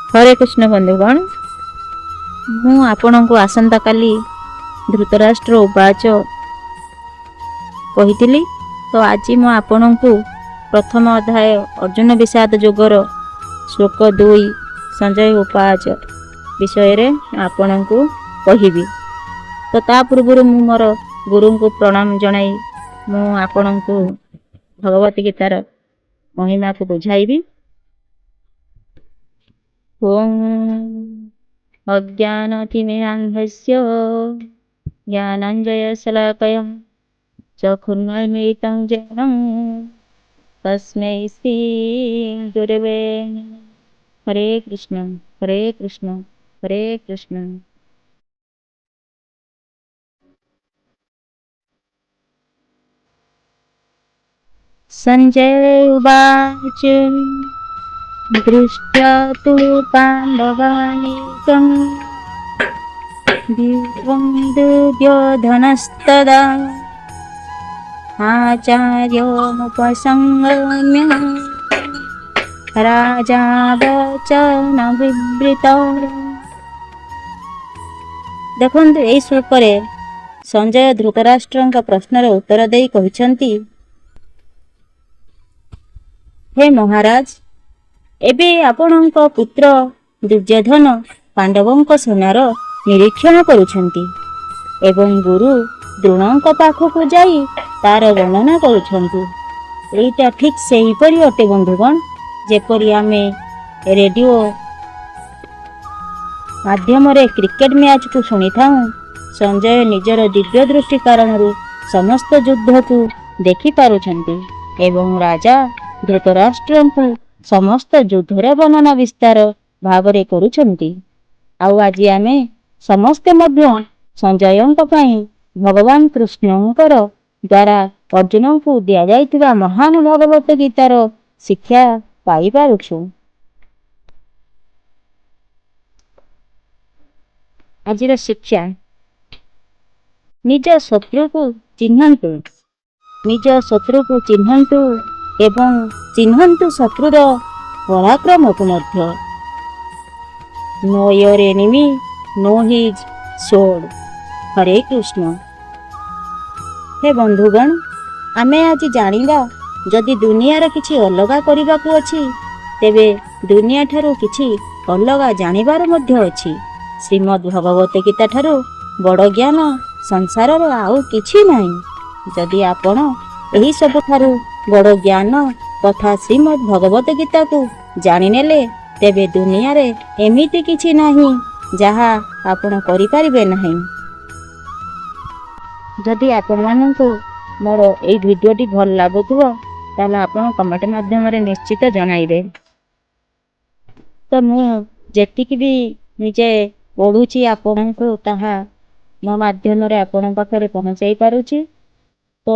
हरे कृष्ण बंधुगण, मु आपणको आसंता काली धृतराष्ट्र उवाच कही। तो आज मु आपणको प्रथम अध्याय अर्जुन विषाद योगर श्लोक 2 संजय उवाच विषय रे आपणको कहिबी। तो ता पूर्व मु मोर गुरु को प्रणाम जणाई मु आपणको भगवत गीतार महिमा को बुझाइबी। ओम अज्ञानतिमिरान्धस्य ज्ञानाञ्जनशलाकया चक्षुरुन्मीलितं येन तस्मै श्री गुरवे नमः। हरे कृष्ण हरे कृष्ण हरे कृष्ण। संजय उवाच दृष्ट्वा तु पाण्डवानीकं दिव्यं दुर्योधनस्तदा आचार्योमुपसंगम्य राजा वचनविवृत। देखନ୍ତୁ ଏହି ଶ୍ଲୋକରେ संजय धृतराष्ट्रଙ୍କ ପ୍ରଶ୍ନର ଉତ୍ତର ଦେଇ କହିଛନ୍ତି, हे महाराज, ଏବେ ଆପଣଙ୍କ ପୁତ୍ର ଦୁର୍ଯ୍ୟୋଧନ ପାଣ୍ଡବଙ୍କ ସେନାର ନିରୀକ୍ଷଣ କରୁଛନ୍ତି ଏବଂ ଗୁରୁ ଦ୍ରୋଣଙ୍କ ପାଖକୁ ଯାଇ ତାର ବର୍ଣ୍ଣନା କରୁଛନ୍ତି। ଏଇଟା ଠିକ୍ ସେହିପରି ଅଟେ ବନ୍ଧୁଗଣ, ଯେପରି ଆମେ ରେଡ଼ିଓ ମାଧ୍ୟମରେ କ୍ରିକେଟ ମ୍ୟାଚକୁ ଶୁଣିଥାଉ। ସଞ୍ଜୟ ନିଜର ଦିବ୍ୟ ଦୃଷ୍ଟି କାରଣରୁ ସମସ୍ତ ଯୁଦ୍ଧକୁ ଦେଖିପାରୁଛନ୍ତି ଏବଂ ରାଜା ଧୃତରାଷ୍ଟ୍ରଙ୍କୁ ସମସ୍ତ ଯୁଦ୍ଧର ବର୍ଣ୍ଣନା ବିସ୍ତାର ଭାବରେ କରୁଛନ୍ତି। ଆଉ ଆଜି ଆମେ ସମସ୍ତେ ମଧ୍ୟ ସଞ୍ଜୟଙ୍କ ପାଇଁ ଭଗବାନ କୃଷ୍ଣଙ୍କର ଦ୍ୱାରା ଅର୍ଜୁନଙ୍କୁ ଦିଆଯାଇଥିବା ମହାନ ଭଗବତ ଗୀତାର ଶିକ୍ଷା ପାଇପାରୁଛୁ। ଆଜିର ଶିକ୍ଷା, ନିଜ ଶତ୍ରୁକୁ ଚିହ୍ନନ୍ତୁ, ନିଜ ଶତ୍ରୁକୁ ଚିହ୍ନନ୍ତୁ ଏବଂ ଚିହ୍ନନ୍ତୁ ଶତ୍ରୁର ପରାକ୍ରମକୁ ମଧ୍ୟ। Know your enemy, know his sword। Hare Krishna. ହେ ବନ୍ଧୁଗଣ, ଆମେ ଆଜି ଜାଣିବା, ଯଦି ଦୁନିଆର କିଛି ଅଲଗା କରିବାକୁ ଅଛି ତେବେ ଦୁନିଆ ଠାରୁ କିଛି ଅଲଗା ଜାଣିବାର ମଧ୍ୟ ଅଛି। ଶ୍ରୀମଦ୍ ଭଗବତ ଗୀତା ଠାରୁ ବଡ଼ ଜ୍ଞାନ ସଂସାରରେ ଆଉ କିଛି ନାହିଁ। ଯଦି ଆପଣ ଏହି ସବୁଠାରୁ ବଡ଼ ଜ୍ଞାନ ତଥା ଶ୍ରୀମଦ୍ ଭଗବତ ଗୀତାକୁ ଜାଣିନେଲେ ତେବେ ଦୁନିଆରେ ଏମିତି କିଛି ନାହିଁ ଯାହା ଆପଣ କରିପାରିବେ ନାହିଁ। ଯଦି ଆପଣମାନଙ୍କୁ ମୋର ଏଇ ଭିଡ଼ିଓଟି ଭଲ ଲାଗୁଥିବ ତାହେଲେ ଆପଣ କମେଣ୍ଟ ମାଧ୍ୟମରେ ନିଶ୍ଚିତ ଜଣାଇବେ। ତ ମୁଁ ଯେତିକି ବି ନିଜେ ପଢ଼ୁଛି ଆପଣଙ୍କୁ ତାହା ମୋ ମାଧ୍ୟମରେ ଆପଣଙ୍କ ପାଖରେ ପହଞ୍ଚାଇ ପାରୁଛି। ତ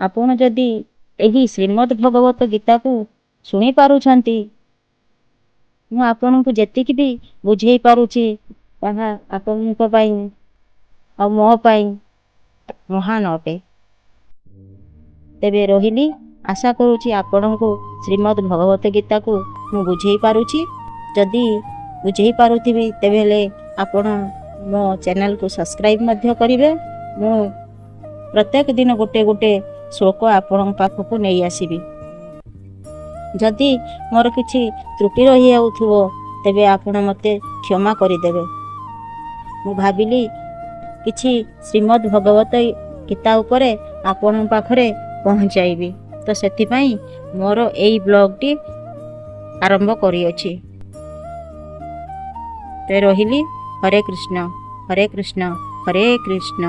ଆପଣ ଯଦି ଏହି ଶ୍ରୀମଦ୍ ଭଗବତ ଗୀତାକୁ ଶୁଣି ପାରୁଛନ୍ତି, ମୁଁ ଆପଣଙ୍କୁ ଯେତିକି ବି ବୁଝେଇ ପାରୁଛି ତାହା ଆପଣଙ୍କ ପାଇଁ ଆଉ ମୋ ପାଇଁ ମହାନ ଅଟେ। ତେବେ ରହିଲି, ଆଶା କରୁଛି ଆପଣଙ୍କୁ ଶ୍ରୀମଦ୍ ଭଗବତ ଗୀତାକୁ ମୁଁ ବୁଝେଇ ପାରୁଛି। ଯଦି ବୁଝେଇ ପାରୁଥିବି ତେବେ ହେଲେ ଆପଣ ମୋ ଚ୍ୟାନେଲକୁ ସବସ୍କ୍ରାଇବ୍ ମଧ୍ୟ କରିବେ। ମୁଁ ପ୍ରତ୍ୟେକ ଦିନ ଗୋଟେ ଗୋଟେ ଶ୍ଲୋକ ଆପଣଙ୍କ ପାଖକୁ ନେଇ ଆସିବି। ଯଦି ମୋର କିଛି ତ୍ରୁଟି ରହିଯାଉଥିବ ତେବେ ଆପଣ ମୋତେ କ୍ଷମା କରିଦେବେ। ମୁଁ ଭାବିଲି କିଛି ଶ୍ରୀମଦ୍ ଭଗବତ ଗୀତା ଉପରେ ଆପଣଙ୍କ ପାଖରେ ପହଞ୍ଚାଇବି, ତ ସେଥିପାଇଁ ମୋର ଏଇ ବ୍ଲଗ୍ଟି ଆରମ୍ଭ କରିଅଛି। ତ ରହିଲି, ହରେ କୃଷ୍ଣ ହରେ କୃଷ୍ଣ ହରେ କୃଷ୍ଣ।